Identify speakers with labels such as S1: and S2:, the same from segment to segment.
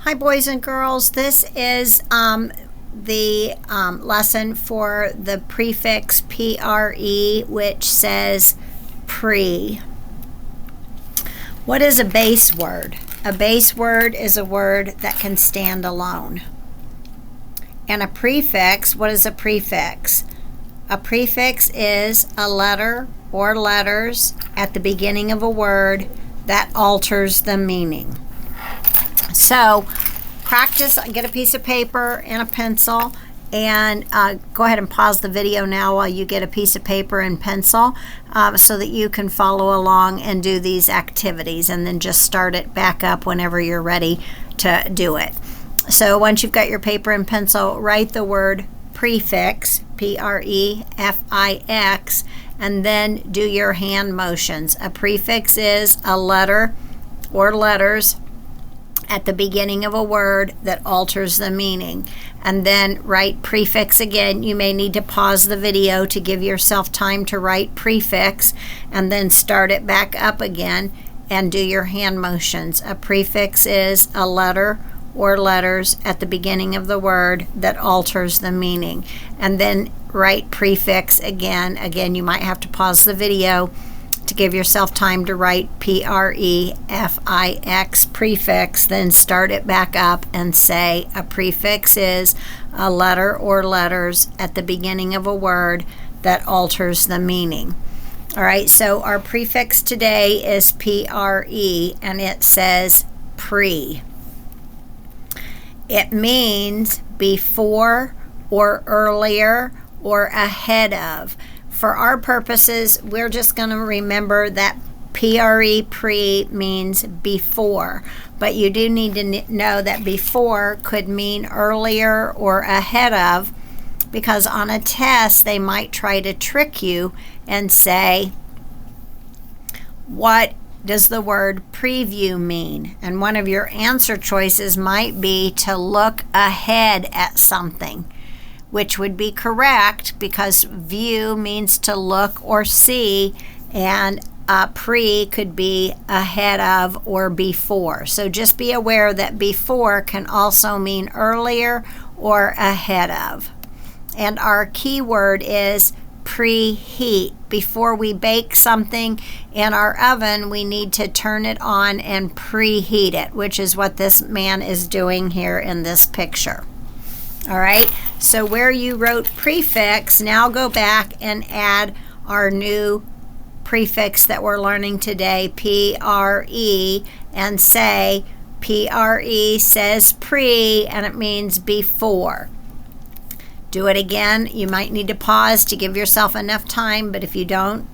S1: Hi boys and girls, this is the lesson for the prefix pre, which says pre. What is a base word? A base word is a word that can stand alone. And a prefix, what is a prefix? A prefix is a letter or letters at the beginning of a word that alters the meaning. So practice, get a piece of paper and a pencil, and go ahead and pause the video now while you get a piece of paper and pencil so that you can follow along and do these activities, and then just start it back up whenever you're ready to do it. So once you've got your paper and pencil, write the word prefix, Prefix, and then do your hand motions. A prefix is a letter or letters at the beginning of a word that alters the meaning. And then write prefix again. You may need to pause the video to give yourself time to write prefix, and then start it back up again and do your hand motions. A prefix is a letter or letters at the beginning of the word that alters the meaning. And then write prefix again. Again, you might have to pause the video to give yourself time to write Prefix, prefix, then start it back up and say a prefix is a letter or letters at the beginning of a word that alters the meaning. All right, so our prefix today is Pre, and it says pre. It means before or earlier or ahead of. For our purposes, we're just going to remember that pre means before, but you do need to know that before could mean earlier or ahead of, because on a test they might try to trick you and say, what does the word preview mean? And one of your answer choices might be to look ahead at something, which would be correct because view means to look or see, and pre could be ahead of or before. So just be aware that before can also mean earlier or ahead of. And our keyword is preheat. Before we bake something in our oven, we need to turn it on and preheat it, which is what this man is doing here in this picture. All right, so where you wrote prefix, now go back and add our new prefix that we're learning today, Pre, and say Pre says pre, and it means before. Do it again. You might need to pause to give yourself enough time, but if you don't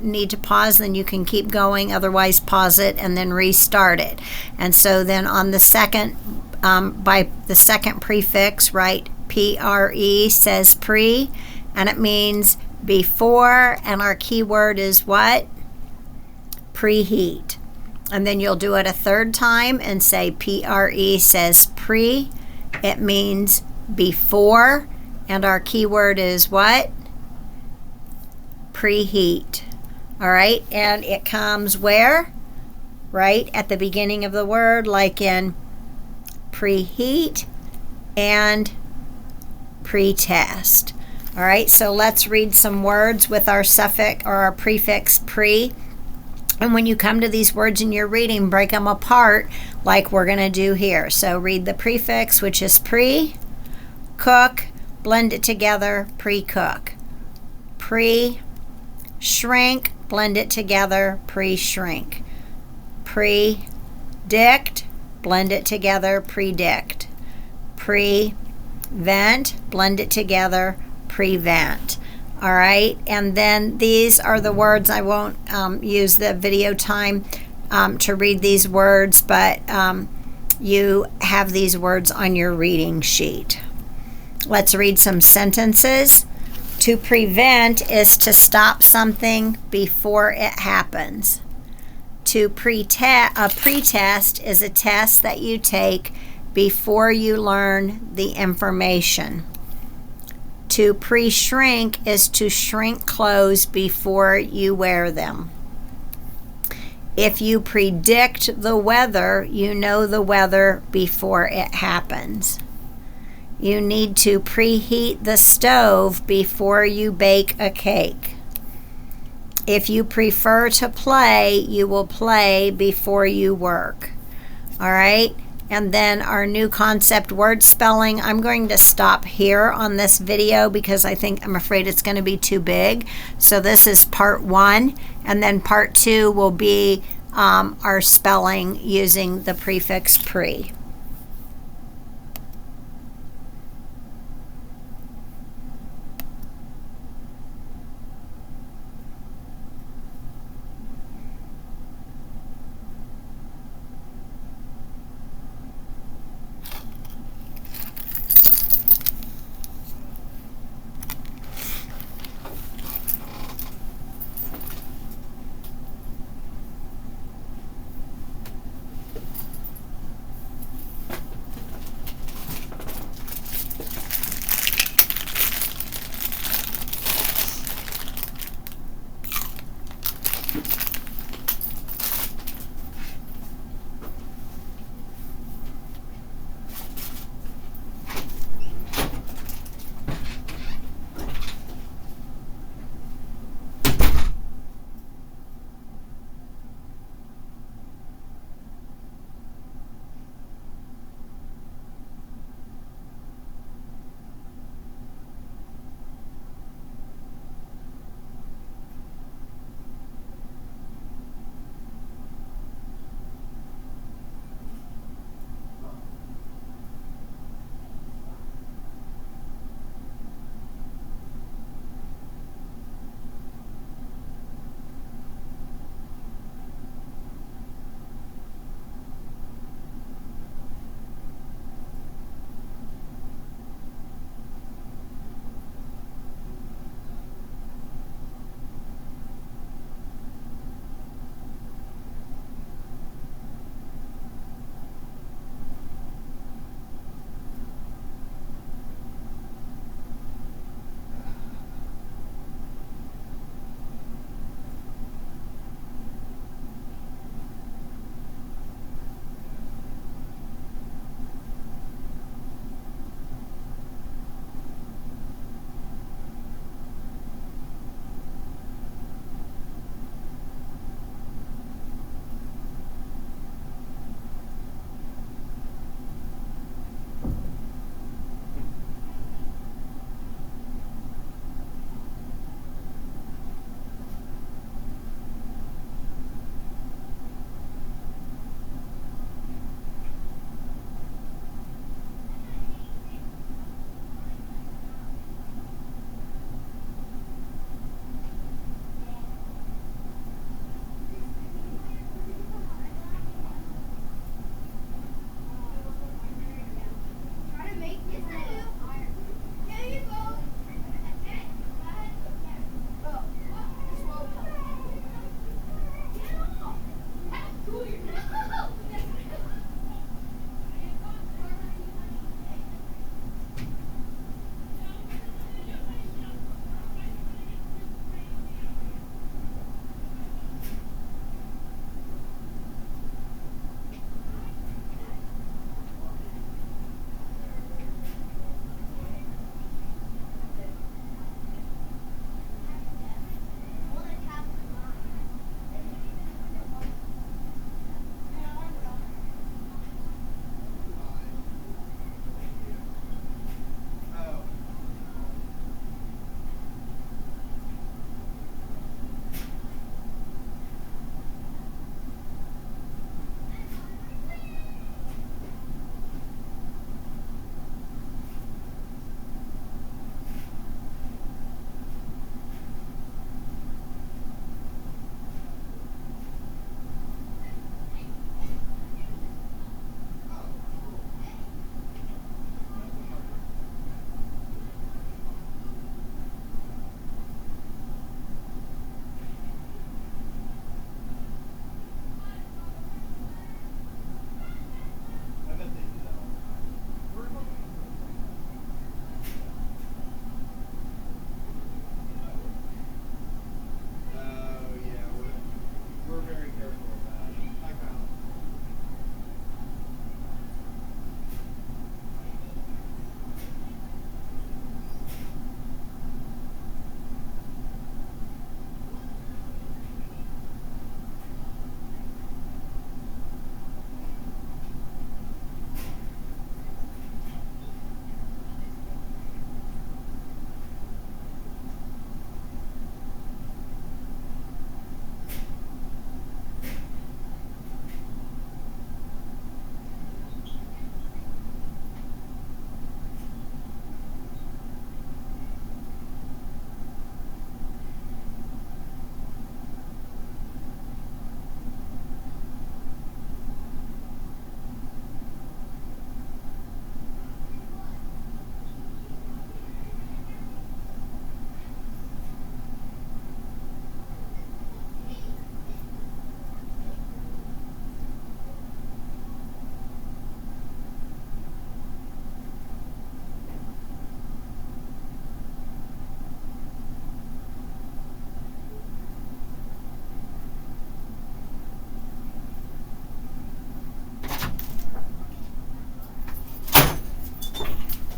S1: need to pause, then you can keep going. Otherwise, pause it and then restart it. And so then on the second by the second prefix, write Pre says pre, and it means before, and our keyword is what? Preheat. And then you'll do it a third time and say Pre says pre, it means before, and our keyword is what? Preheat. All right, and it comes where? Right at the beginning of the word, like in preheat and pretest. All right, so let's read some words with our suffix or our prefix pre. And when you come to these words in your reading, break them apart like we're going to do here. So read the prefix, which is pre, cook, blend it together, pre-cook. Pre-shrink, blend it together, pre-shrink. Predict, blend it together, predict. Prevent, blend it together, prevent. All right, and then these are the words. I won't use the video time to read these words, but you have these words on your reading sheet. Let's read some sentences. To prevent is to stop something before it happens. A pretest is a test that you take before you learn the information. To pre-shrink is to shrink clothes before you wear them. If you predict the weather, you know the weather before it happens. You need to preheat the stove before you bake a cake. If you prefer to play, you will play before you work. All right? And then our new concept word spelling. I'm going to stop here on this video because I'm afraid it's going to be too big. So this is part 1, and then part 2 will be our spelling using the prefix pre.